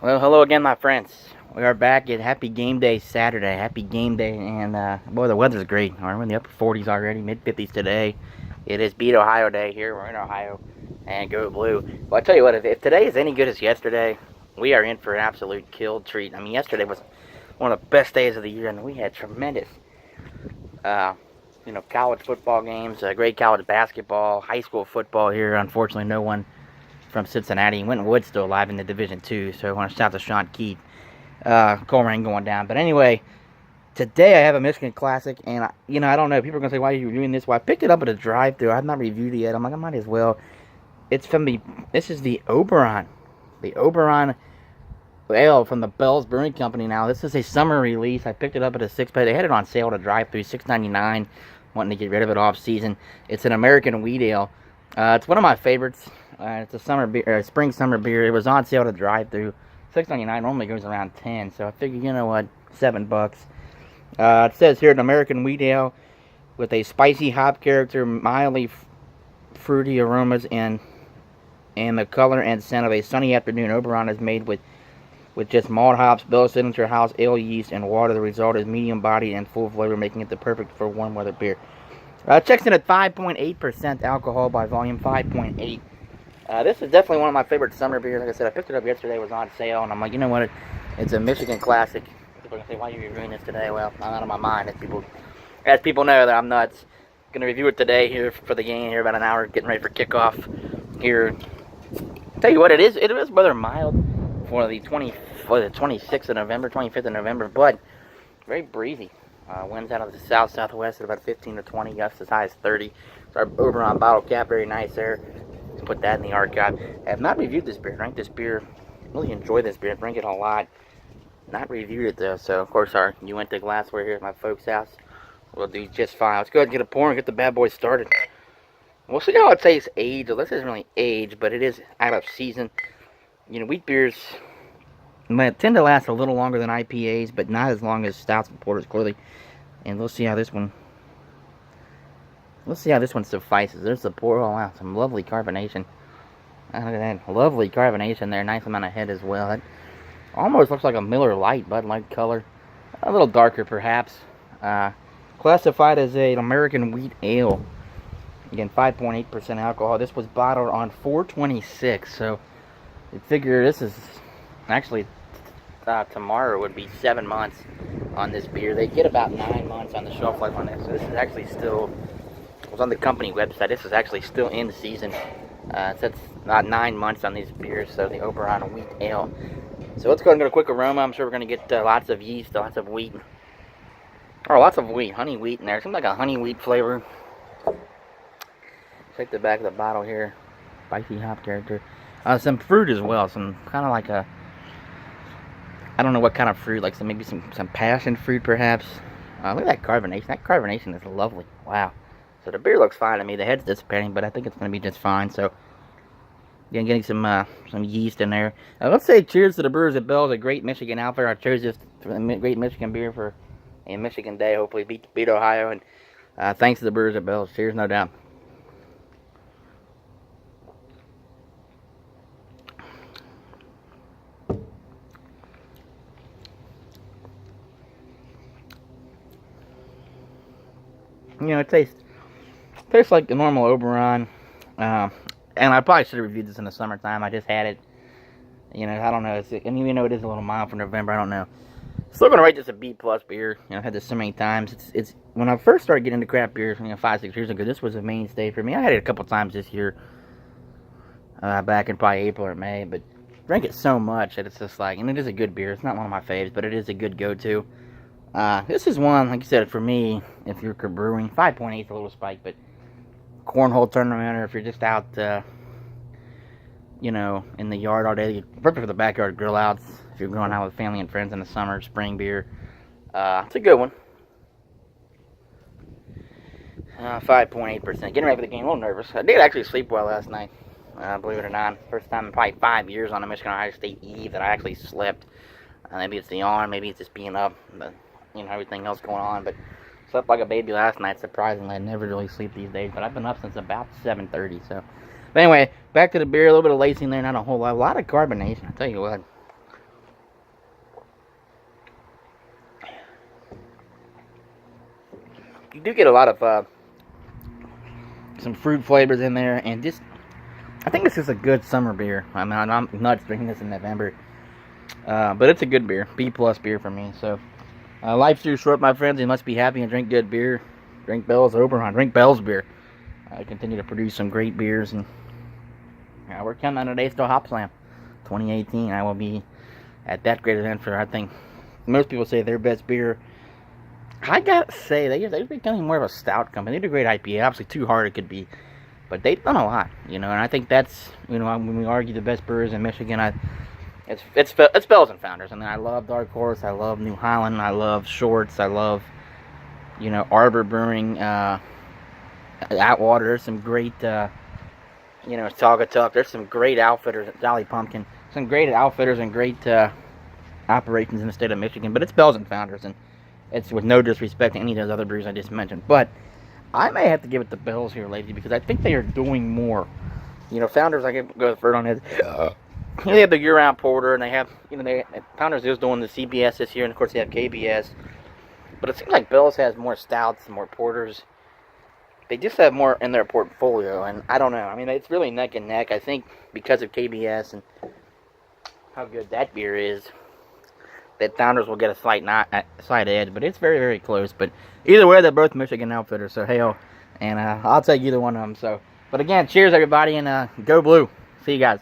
Well, hello again, my friends. We are back at Happy Game Day Saturday. Happy Game Day, and boy, the weather's great. We're in the upper 40s already, mid 50s today. It is Beat Ohio Day here. We're in Ohio, and go blue. Well, I tell you what, if today is any good as yesterday, we are in for an absolute kill treat. I mean, yesterday was one of the best days of the year, and we had tremendous, uh, college football games, great college basketball, high school football here. Unfortunately, no one from Cincinnati. Winton Wood's still alive in the Division Two, so I want to shout to Sean Keith. Coleraine going down. But anyway, today I have a Michigan Classic, and I don't know. People are gonna say, "Why are you reviewing this?" Well, I picked it up at a drive-thru. I have not reviewed it yet. I'm like, I might as well. It's from the. This is the Oberon ale from the Bell's Brewing Company. Now, this is a summer release. I picked it up at a 6-pack. They had it on sale at a drive-thru, $6.99. Wanting to get rid of it off season. It's an American wheat ale. It's one of my favorites. It's a summer beer, spring summer beer. It was on sale at a drive-thru. $6.99 normally goes around 10, so I figured, you know what, $7. It says here an American wheat ale with a spicy hop character, mildly fruity aromas, and the color and scent of a sunny afternoon. Oberon is made with just malt hops, Bell's signature house ale yeast, and water. The result is medium bodied and full flavor, making it the perfect for warm weather beer. Checks in at 5.8% alcohol by volume, 5.8. This is definitely one of my favorite summer beers. Like I said, I picked it up yesterday. It was on sale, and I'm like, you know what? It's a Michigan Classic. People are gonna say, "Why are you reviewing this today?" Well, I'm out of my mind. As people know that I'm nuts. Gonna review it today here for the game. Here about an hour, getting ready for kickoff. Here, tell you what, it is. It was rather mild for the 26th of November, 25th of November, but very breezy. Winds out of the south-southwest at about 15 to 20, gusts as high as 30. So our Oberon bottle cap, very nice there. Put that in the archive. I have not reviewed this beer. Drank this beer. Really enjoy this beer. Drank it a lot. Not reviewed it though. So of course you went to glassware here at my folks' house. We'll do just fine. Let's go ahead and get a pour and get the bad boy started. We'll see how it tastes age. Well, this isn't really age, but it is out of season. Wheat beers tend to last a little longer than IPAs, but not as long as stouts and porters clearly. And we'll see how this one. Let's see how this one suffices. There's the pour. Oh, wow. Some lovely carbonation. Look at that. Lovely carbonation there. Nice amount of head as well. That almost looks like a Miller Lite, Bud Light color. A little darker, perhaps. Classified as an American wheat ale. Again, 5.8% alcohol. This was bottled on 4/26. So, you figure this is actually tomorrow would be 7 months on this beer. They get about 9 months on the shelf life on this. So, this is actually still. It was on the company website. This is actually still in season. It says about 9 months on these beers, so the Oberon wheat ale. So let's go ahead and get a quick aroma. I'm sure we're going to get lots of yeast, lots of wheat. Oh, lots of wheat, honey wheat in there. Seems like a honey wheat flavor. Check the back of the bottle here. Spicy hop character. Some fruit as well. Some kind of like a, I don't know what kind of fruit, like maybe some passion fruit perhaps. Look at that carbonation. That carbonation is lovely. Wow. So the beer looks fine to me. The head's dissipating, but I think it's going to be just fine. So, again, getting some yeast in there. Let's say cheers to the Brewers at Bell's, a great Michigan outfit. I chose this great Michigan beer for a Michigan day. Hopefully beat Ohio. And thanks to the Brewers at Bell's. Cheers, no doubt. It tastes like the normal Oberon. And I probably should have reviewed this in the summertime. I just had it. I don't know. And even though it is a little mild for November, I don't know. Still gonna rate this a B+ beer. I've had this so many times. It's when I first started getting into craft beer, 5-6 years ago. This was a mainstay for me. I had it a couple times this year, back in probably April or May. But drank it so much that it's just like, and it is a good beer. It's not one of my faves, but it is a good go-to. This is one, like you said, for me. If you're brewing, 5.8 is a little spike, but cornhole tournament, or if you're just out, in the yard all day, perfect for the backyard grill outs. If you're going out with family and friends in the summer, spring beer, it's a good one. 5.8%. Getting ready for the game, a little nervous. I did actually sleep well last night, believe it or not. First time in probably 5 years on a Michigan Ohio State Eve that I actually slept. Maybe it's the arm, maybe it's just being up, but everything else going on. But slept like a baby last night, surprisingly. I never really sleep these days, but I've been up since about 7:30. So, but anyway, back to the beer. A little bit of lacing there, not a whole lot. A lot of carbonation. I tell you what, you do get a lot of some fruit flavors in there, and just I think this is a good summer beer. I mean, I'm nuts drinking this in November, but it's a good beer, B+ beer for me. So life's too short, my friends. You must be happy and drink good beer. Drink Bell's Oberon. Drink Bell's beer. Continue to produce some great beers, and we're coming on today's still Hop Slam 2018. I will be at that great event for, I think, most people say their best beer. I gotta say, they're becoming more of a stout company. They do great IPA. Obviously, too hard it could be, but they've done a lot, and I think that's, when we argue the best brewers in Michigan, it's Bell's and Founders. I mean, I love Dark Horse, I love New Holland, I love Shorts, I love, Arbor Brewing, Atwater. There's some great, Saugatuck. There's some great outfitters at Jolly Pumpkin. Some great outfitters and great operations in the state of Michigan. But it's Bell's and Founders, and it's with no disrespect to any of those other breweries I just mentioned. But I may have to give it to Bell's here lately, because I think they are doing more. Founders, I can go third on it. They have the year-round porter, and they have, Founders is doing the CBS this year, and of course they have KBS. But it seems like Bell's has more stouts and more porters. They just have more in their portfolio, and I don't know. I mean, it's really neck and neck. I think because of KBS and how good that beer is, that Founders will get a slight edge, but it's very, very close. But either way, they're both Michigan outfitters, so hell, and I'll take either one of them. So, but again, cheers everybody, and go blue. See you guys.